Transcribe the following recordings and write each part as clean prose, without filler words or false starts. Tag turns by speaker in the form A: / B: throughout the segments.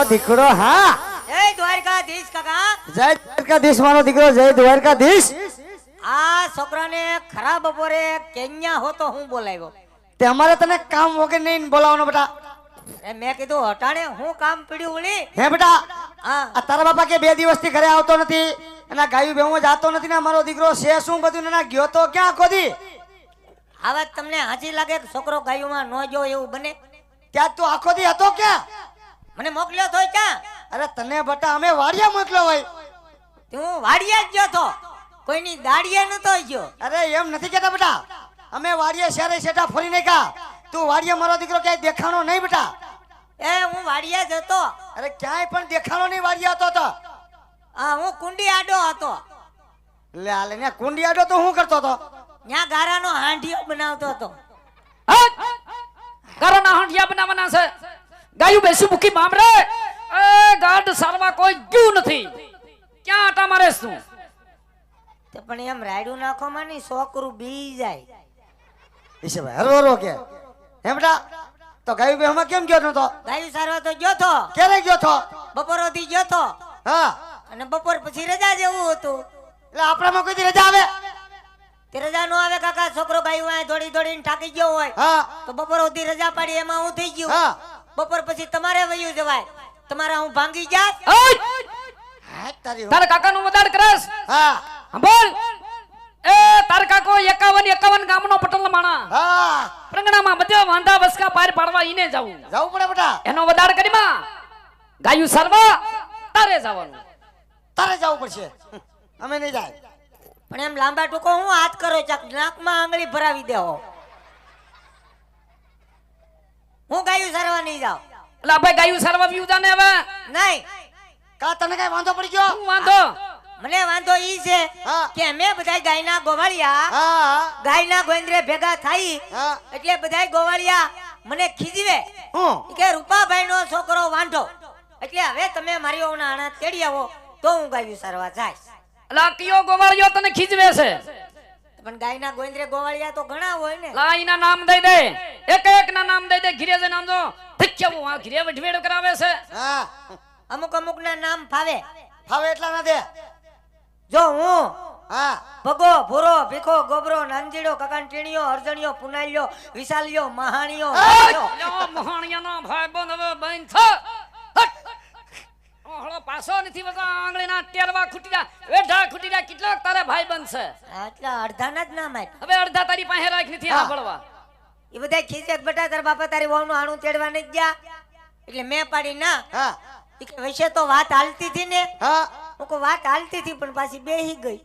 A: દીકરો હા
B: જય દ્વારકાધીશ કાકા
A: જય દ્વારકાધીશ મારો દીકરો જય દ્વારકાધીશ
B: આ છોકરાને ખરાબ બપોરે કેન્યા હો તો હું બોલાવ્યો
A: તે અમારે તને કામ વગર નહીં બોલાવવાનો બેટા
B: એ મેં કીધું હટાણે હું કામ પડ્યું વળી
A: હે બેટા
B: હા
A: આ તારા બાપા કે 2 દિવસથી ઘરે આવતો નથી એના ગાયું બેવું જાતો નથી ને મારો દીકરો છે શું બધું ને ગયો તો ક્યાં ખોદી
B: આ વાત તમને હાચી લાગે કે છોકરો ગાયુંમાં ન જો એવું બને
A: ત્યાં તું આખો દી હતો ક્યાં
B: મને મોકલ્યો તો ક્યાં
A: અરે તને બટા અમે વાડિયા મોકલ્યો હોય
B: તું વાડિયા જ ગયો તો કોઈની દાડિયા નતો ગયો
A: અરે એમ નથી કેતા બેટા અમે વાડિયા શહેરે શેઠા ફરી નહીં કા તું વાડિયા મારો દીકરો ક્યાંય દેખાણો નહીં બેટા
B: એ હું વાડિયા જ હતો
A: અરે ક્યાંય પણ દેખાણો નહીં વાડિયા હતો તો
B: હા હું કુંડી આડો હતો
A: લે આલે ને કુંડી આડો તો હું કરતો હતો
B: ત્યાં ગારાનો હાંડિયો બનાવતો હતો
C: ગારાના હાંડિયા બનાવવાના છે ગાયું બેસી મૂકી મામરે એ ગાઢ સારવા કોઈ ગયું નથી ક્યાં આટા મારેસ તું
B: તે પણ એમ રાયડું નાખો માની છોકરું બી જાય
A: ઈશે ભાઈ હરો હરો કે હે બેટા તો ગાયું બેહમાં કેમ ગયો નતો
B: ગાયું સારવા તો ગયો તો
A: ક્યારે ગયો તો
B: બપોરથી ગયો તો
A: હા
B: અને બપોર પછી રજા જેવું હતું
A: એટલે આપણામાં કોઈ દી રજા આવે
B: તે રજા નો આવે કાકા છોકરો ગાયું આ દોડી દોડીને થાકી ગયો હોય
A: હા
B: તો બપોર સુધી રજા પાડી એમાં હું થઈ ગયું
A: હા
B: બપોર પછી તમારે વયું જવાય તમારા હું ભાંગી જાત
A: હા તારી
C: તારા કાકાનું મદાડ કરસ
A: હા
C: બોલ એ તાર કાકો 51 ગામનો પટલ માણા
A: હા
C: પ્રંગણામાં બધે વાંધા વસકા પાર પાડવા ઈને જાવું
A: જવું પડે બેટા
C: એનો વદાડ કરીમાં ગાયું સરવા તારે જવાનું
A: તારે જવું પડશે અમે નહીં જાય
B: પણ એમ લાંબા ટૂંકો હું હાથ કરો ચાક નાકમાં આંગળી ભરાવી દેવો હું ગાયું સારવા નહીં જાઉં
C: એટલે આપણે ગાયું સરવા પીવું જાને હવે
B: નહીં
A: કા તને કઈ વાંધો પડી ગયો
C: શું વાંધો
B: મને વાંધો ઈ છે
A: હા.
B: કે અમે બધા ગાયના ગોવાળિયા
A: હા
B: ગાયના ગોંદરે ભેગા થઈ
A: હા
B: એટલે બધા ગોવાળિયા મને ખીજવે
A: હું
B: ઈ કે રૂપાભાઈ નો છોકરો વાંઢો એટલે હવે તમે મારી ઓના આણા તેડી આવો તો હું ગાયું સારવા જાય
C: એટલે કયો ગોવાળિયો તને ખીજવે છે
B: પણ ગાયના ગોંદરે ગોવાળિયા તો ઘણા હોય ને
C: લાઈના નામ દઈ દે એક ના નામ દઈ દે ઘીરે નામ જો થક્યાવું આ ઘીરે વઢવેડ કરાવે છે
A: હા
B: અમુક અમુક ના નામ ફાવે
A: ફાવે એટલા ના દે
B: જો હું
A: હા
B: ભગો ભૂરો ભીખો ગોબરો નાંજીડો કકાન ટીણીયો અર્જણિયો પુનાલ્યો વિશાલ્યો મહાણિયો
C: મહાણિયાનો ભાઈ બંધ હવે બંધ થ ઓહળો પાછો નથી વગા આંગળીના ટેરવા ખૂટીયા વેઢા ખૂટીયા કેટલાક તારે ભાઈ બંધ છે
B: આટલા અડધાના જ નામ આપ
C: હવે અડધા તારી પાસે રાખ નથી સાંભળવા
B: એ બધા ખીચક બટા તાર બાપા તારી વહુનું આણું તેડવા નથી ગયા એટલે મેં પાડી ના
A: હા
B: ઈ કે વૈસે તો વાત હાલતી હતી ને
A: હા
B: હું કો વાત હાલતી હતી પણ પાછી બેહી ગઈ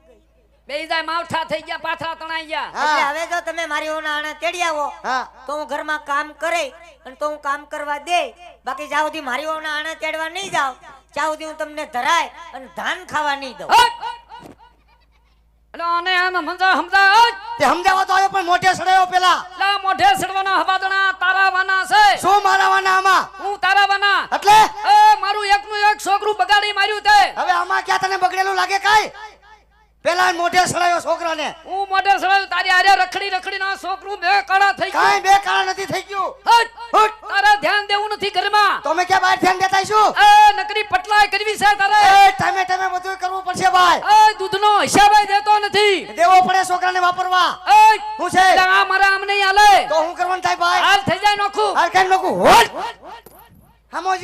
C: બેહી જાય માવઠા થઈ ગયા પાથરા તણાઈ ગયા
B: એટલે હવે જો તમે મારી વહુના આણા તેડી આવો
A: હા
B: તો હું ઘરમાં કામ કરે અને તો હું કામ કરવા દે બાકી જ્યાં સુધી મારી વહુના આણા તેડવા નહીં જાવ ત્યાં સુધી હું તમને ધરાય અને ધાન ખાવા નહીં દઉં
C: એટલે આને આમ સમજા
A: તે સમજાવો તો આવ્યો પણ મોઢે સડાયો પેલા
C: લા મોઢે સડવાના હવાદણા તારા વાના છે
A: શું મારાવાના આમાં
C: હું તારા વાના
A: એટલે
C: એ મારું એકનું એક છોકરું બગાડી માર્યું તે
A: હવે આમાં ક્યાં તને બગડેલું લાગે કાઈ પેલા મોઢે સડાયો છોકરાને
C: હું મોઢે સડાયું તારી આરે રખડી ના છોકરું બે કાળા થઈ
A: કાઈ
C: ગયું
A: બે કાળા નથી થઈ ગયું
C: હટ!
A: હટ!
C: તારા ધ્યાન દેવું નથી ઘરમાં
A: તો મેં ક્યાં બહાર ધ્યાન દેતા શું
C: એ નકરી પટલાય કરવી છે તારે
A: એ ટાઈમે ટાઈમે બધું કરવું પડશે ભાઈ
C: એ દૂધનો હિસાબ દેતો નથી
A: દેવો પડે છોકરાને વાપરવા
C: એ
A: હું છે
C: એટલે આ મારા આમ નહીં હાલે
A: તો હું કરવાનું થાય ભાઈ
C: હાલ થઈ જાય નોખું
A: હાલ કાઈ નકુ હોટ હામો